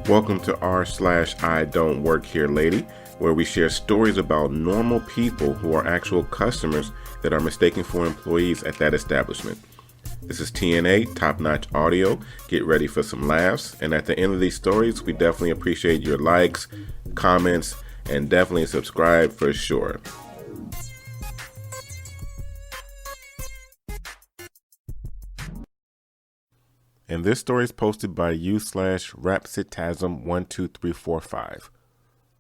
Welcome to r/slash idontworkherelady, where we share stories about normal people who are actual customers that are mistaken for employees at that establishment. This is TNA, top-notch audio. Get ready for some laughs. And at the end of these stories, we definitely appreciate your likes, comments, and definitely subscribe for sure. And this story is posted by u/rapsitasm12345.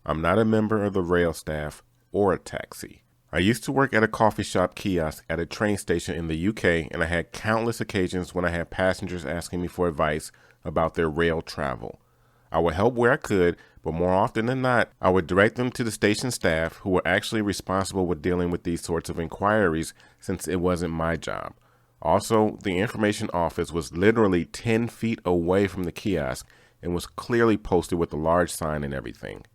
I'm not a member of the rail staff or a taxi. I used to work at a coffee shop kiosk at a train station in the UK, and I had countless occasions when I had passengers asking me for advice about their rail travel. I would help where I could, but more often than not, I would direct them to the station staff who were actually responsible with dealing with these sorts of inquiries since it wasn't my job. Also, the information office was literally 10 feet away from the kiosk and was clearly posted with a large sign and everything.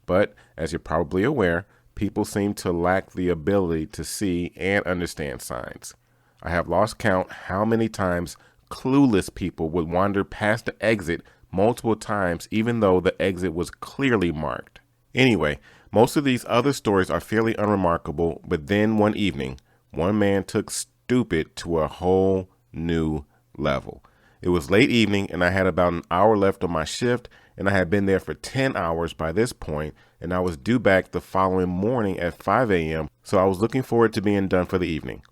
But, as you're probably aware, people seem to lack the ability to see and understand signs. I have lost count how many times clueless people would wander past the exit multiple times even though the exit was clearly marked. Anyway, most of these other stories are fairly unremarkable, but then one evening, one man took stupid to a whole new level. It was late evening and I had about an hour left on my shift, and I had been there for 10 hours by this point, and I was due back the following morning at 5 a.m., so I was looking forward to being done for the evening.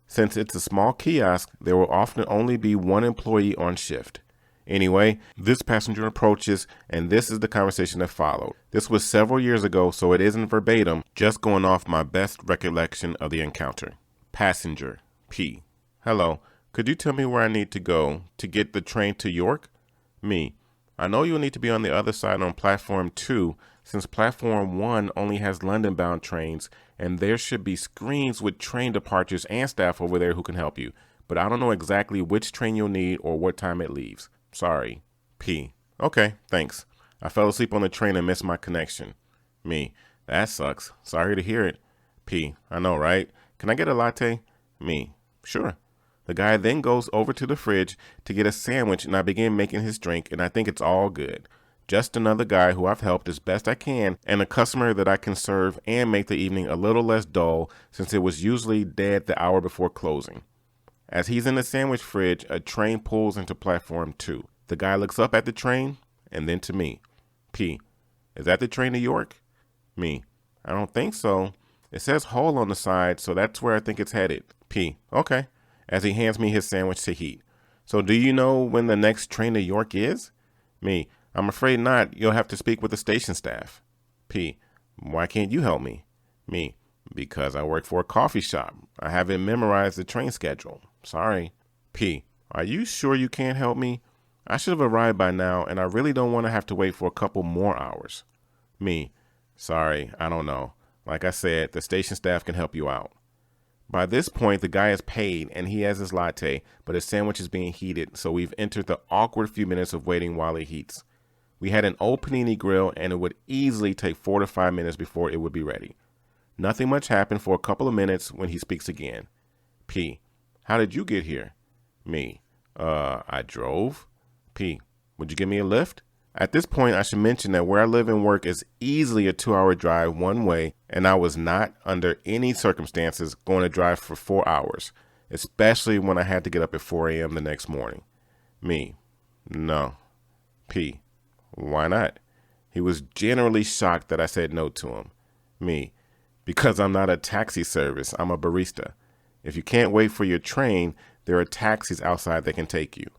Since it's a small kiosk, there will often only be one employee on shift. Anyway, this passenger approaches, and this is the conversation that followed. This was several years ago, so it isn't verbatim, just going off my best recollection of the encounter. Passenger P. Hello, could you tell me where I need to go to get the train to York? Me. I know you'll need to be on the other side on platform 2, since platform 1 only has London-bound trains, and there should be screens with train departures and staff over there who can help you. But I don't know exactly which train you'll need or what time it leaves. Sorry. P. Okay, thanks. I fell asleep on the train and missed my connection. Me. That sucks. Sorry to hear it. P. I know, right? Can I get a latte? Me. Sure. The guy then goes over to the fridge to get a sandwich, and I begin making his drink, and I think it's all good. Just another guy who I've helped as best I can, and a customer that I can serve and make the evening a little less dull since it was usually dead the hour before closing. As he's in the sandwich fridge, a train pulls into platform 2. The guy looks up at the train and then to me. P. Is that the train to York? Me. I don't think so. It says Hull on the side, so that's where I think it's headed. P. Okay. As he hands me his sandwich to heat. So do you know when the next train to York is? Me. I'm afraid not. You'll have to speak with the station staff. P. Why can't you help me? Me. Because I work for a coffee shop. I haven't memorized the train schedule. Sorry. P. Are you sure you can't help me? I should have arrived by now, and I really don't want to have to wait for a couple more hours. Me. Sorry, I don't know. Like I said, the station staff can help you out. By this point, the guy is paid and he has his latte, but his sandwich is being heated, so we've entered the awkward few minutes of waiting while it heats. We had an old panini grill, and it would easily take 4 to 5 minutes before it would be ready. Nothing much happened for a couple of minutes when he speaks again. P. How did you get here? Me. I drove. P. Would you give me a lift? At this point, I should mention that where I live and work is easily a 2-hour drive one way, and I was not, under any circumstances, going to drive for 4 hours, especially when I had to get up at 4 a.m. the next morning. Me. No. P. Why not? He was generally shocked that I said no to him. Me. Because I'm not a taxi service, I'm a barista. If you can't wait for your train, there are taxis outside that can take you.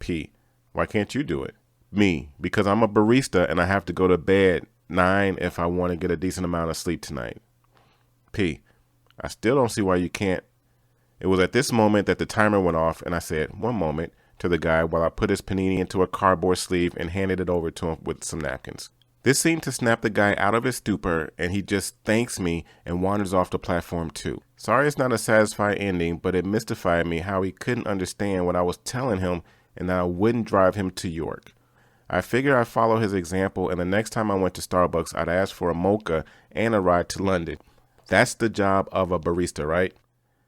P. Why can't you do it? Me, because I'm a barista and I have to go to bed 9 if I want to get a decent amount of sleep tonight. P. I still don't see why you can't. It was at this moment that the timer went off, and I said, 1 moment, to the guy while I put his panini into a cardboard sleeve and handed it over to him with some napkins. This seemed to snap the guy out of his stupor, and he just thanks me and wanders off to platform 2. Sorry it's not a satisfying ending, but it mystified me how he couldn't understand what I was telling him and that I wouldn't drive him to York. I figured I'd follow his example, and the next time I went to Starbucks, I'd ask for a mocha and a ride to London. That's the job of a barista, right?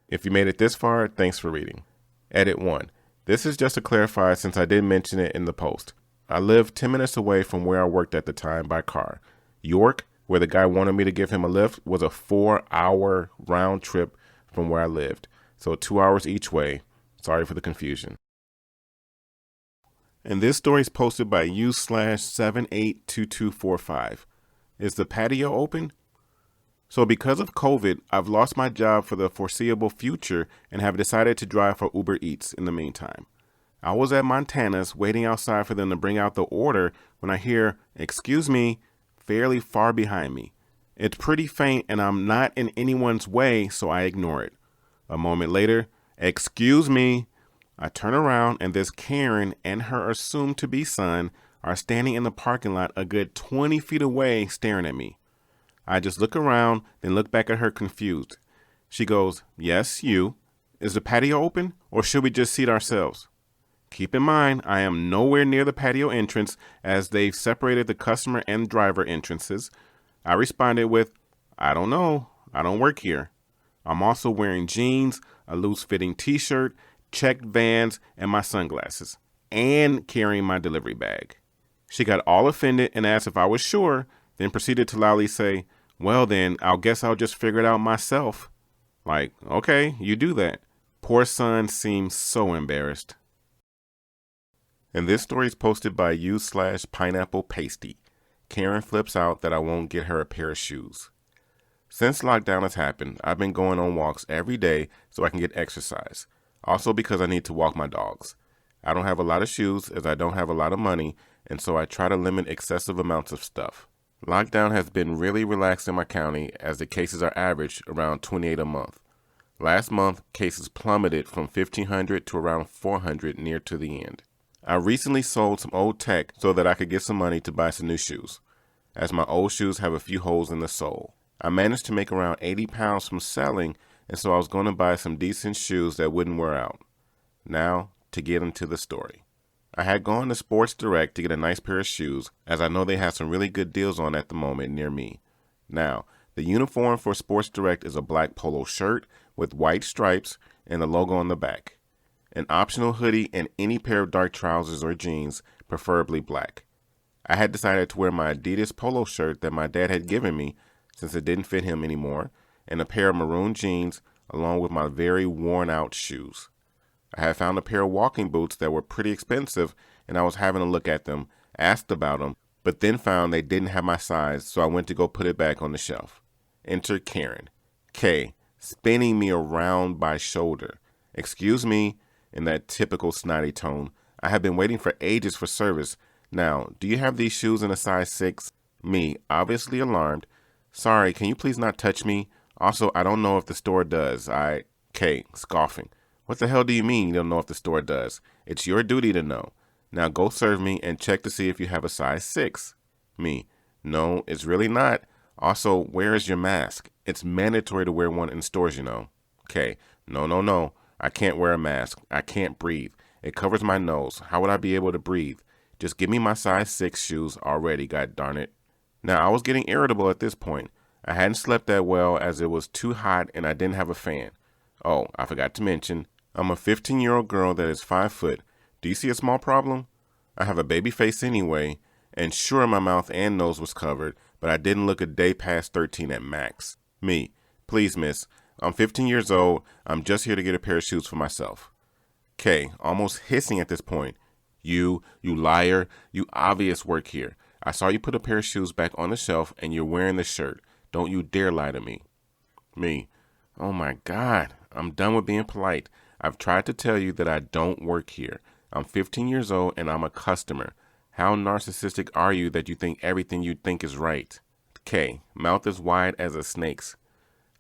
If you made it this far, thanks for reading. Edit 1. This is just to clarify since I did mention it in the post. I lived 10 minutes away from where I worked at the time by car. York, where the guy wanted me to give him a lift, was a 4-hour round trip from where I lived. So 2 hours each way. Sorry for the confusion. And this story is posted by u/782245. Is the patio open? So because of COVID, I've lost my job for the foreseeable future and have decided to drive for Uber Eats in the meantime. I was at Montana's waiting outside for them to bring out the order when I hear, "Excuse me," fairly far behind me. It's pretty faint and I'm not in anyone's way, so I ignore it. A moment later, "Excuse me." I turn around and this Karen and her assumed to be son are standing in the parking lot a good 20 feet away staring at me. I just look around, then look back at her confused. She goes, "Yes, you. Is the patio open or should we just seat ourselves?" Keep in mind, I am nowhere near the patio entrance as they've separated the customer and driver entrances. I responded with, "I don't know. I don't work here." I'm also wearing jeans, a loose-fitting t-shirt, checked Vans, and my sunglasses, and carrying my delivery bag. She got all offended and asked if I was sure, then proceeded to loudly say, "Well then, I'll guess I'll just figure it out myself." Like, okay, you do that. Poor son seems so embarrassed. And this story is posted by u/pineapple pasty. Karen flips out that I won't get her a pair of shoes. Since lockdown has happened, I've been going on walks every day so I can get exercise. Also because I need to walk my dogs. I don't have a lot of shoes as I don't have a lot of money, and so I try to limit excessive amounts of stuff. Lockdown has been really relaxed in my county as the cases are averaged around 28 a month. Last month, cases plummeted from 1,500 to around 400 near to the end. I recently sold some old tech so that I could get some money to buy some new shoes, as my old shoes have a few holes in the sole. I managed to make around 80 pounds from selling, and so I was going to buy some decent shoes that wouldn't wear out. Now, to get into the story. I had gone to Sports Direct to get a nice pair of shoes, as I know they have some really good deals on at the moment near me. Now, the uniform for Sports Direct is a black polo shirt with white stripes and a logo on the back. An optional hoodie and any pair of dark trousers or jeans, preferably black. I had decided to wear my Adidas polo shirt that my dad had given me since it didn't fit him anymore, and a pair of maroon jeans along with my very worn out shoes. I had found a pair of walking boots that were pretty expensive and I was having a look at them, asked about them, but then found they didn't have my size, so I went to go put it back on the shelf. Enter Karen. K, spinning me around by shoulder. "Excuse me," in that typical snotty tone. "I have been waiting for ages for service. Now, do you have these shoes in a size 6? Me, obviously alarmed. "Sorry, can you please not touch me? Also, I don't know if the store does. K, scoffing. "What the hell do you mean you don't know if the store does? It's your duty to know. Now go serve me and check to see if you have a size 6. Me, "No, it's really not. Also, where is your mask? It's mandatory to wear one in stores, you know." K, No. I can't wear a mask. I can't breathe. It covers my nose. How would I be able to breathe? Just give me my size 6 shoes already, god darn it. Now, I was getting irritable at this point. I hadn't slept that well as it was too hot and I didn't have a fan. Oh, I forgot to mention, I'm a 15-year-old girl that is 5 foot. Do you see a small problem? I have a baby face anyway, and sure my mouth and nose was covered, but I didn't look a day past 13 at max. Me, "Please, miss, I'm 15 years old. I'm just here to get a pair of shoes for myself." K, almost hissing at this point. You liar, you obvious work here. I saw you put a pair of shoes back on the shelf and you're wearing the shirt. Don't you dare lie to me. Me, "Oh my God, I'm done with being polite. I've tried to tell you that I don't work here. I'm 15 years old and I'm a customer. How narcissistic are you that you think everything you think is right?" K, mouth as wide as a snake's.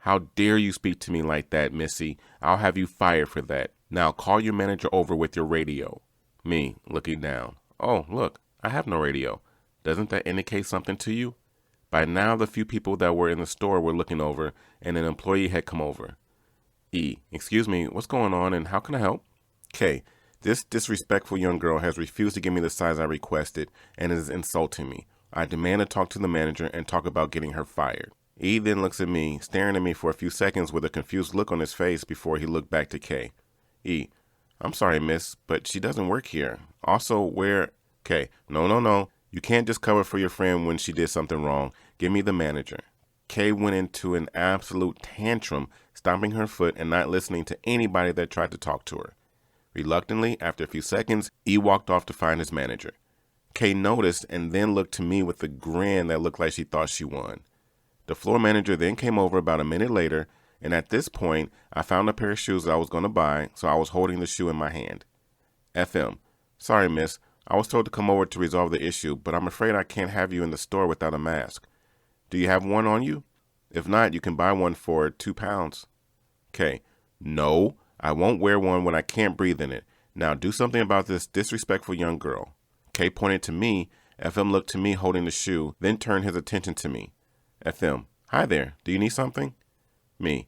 "How dare you speak to me like that, missy? I'll have you fired for that. Now call your manager over with your radio." Me, looking down. "Oh, look, I have no radio. Doesn't that indicate something to you?" By now, the few people that were in the store were looking over, and an employee had come over. E, "Excuse me, what's going on and how can I help?" K, "This disrespectful young girl has refused to give me the size I requested and is insulting me. I demand to talk to the manager and talk about getting her fired." E then looks at me, staring at me for a few seconds with a confused look on his face before he looked back to K. E, "I'm sorry, miss, but she doesn't work here. Also, where..." K, no. You can't just cover for your friend when she did something wrong. Give me the manager. K went into an absolute tantrum, stomping her foot and not listening to anybody that tried to talk to her. Reluctantly, after a few seconds, E walked off to find his manager. K noticed and then looked to me with a grin that looked like she thought she won. The floor manager then came over about a minute later, and at this point, I found a pair of shoes that I was going to buy, so I was holding the shoe in my hand. FM, sorry miss, I was told to come over to resolve the issue, but I'm afraid I can't have you in the store without a mask. Do you have one on you? If not, you can buy one for £2. K, no, I won't wear one when I can't breathe in it. Now do something about this disrespectful young girl. K pointed to me. FM looked to me holding the shoe, then turned his attention to me. FM, hi there, do you need something? Me,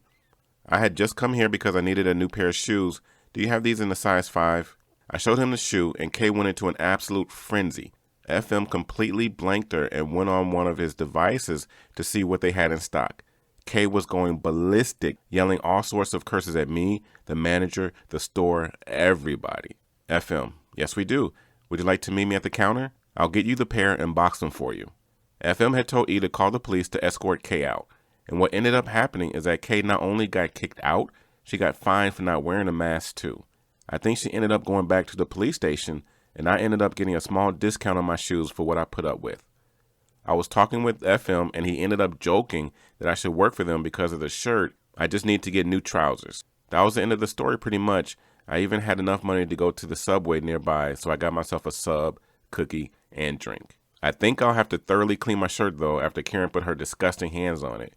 I had just come here because I needed a new pair of shoes. Do you have these in a size 5? I showed him the shoe, and K went into an absolute frenzy. FM completely blanked her and went on one of his devices to see what they had in stock. K was going ballistic, yelling all sorts of curses at me, the manager, the store, everybody. FM, yes we do. Would you like to meet me at the counter? I'll get you the pair and box them for you. FM had told E to call the police to escort K out. And what ended up happening is that K not only got kicked out, she got fined for not wearing a mask too. I think she ended up going back to the police station, and I ended up getting a small discount on my shoes for what I put up with. I was talking with FM, and he ended up joking that I should work for them because of the shirt. I just need to get new trousers. That was the end of the story pretty much. I even had enough money to go to the Subway nearby, so I got myself a sub, cookie, and drink. I think I'll have to thoroughly clean my shirt though after Karen put her disgusting hands on it.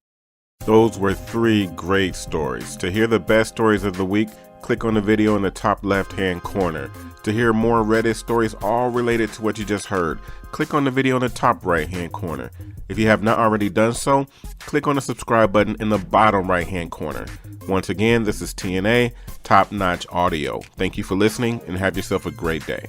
Those were 3 great stories. To hear the best stories of the week, click on the video in the top left-hand corner. To hear more Reddit stories all related to what you just heard, click on the video in the top right-hand corner. If you have not already done so, click on the subscribe button in the bottom right-hand corner. Once again, this is TNA, Top Notch Audio. Thank you for listening and have yourself a great day.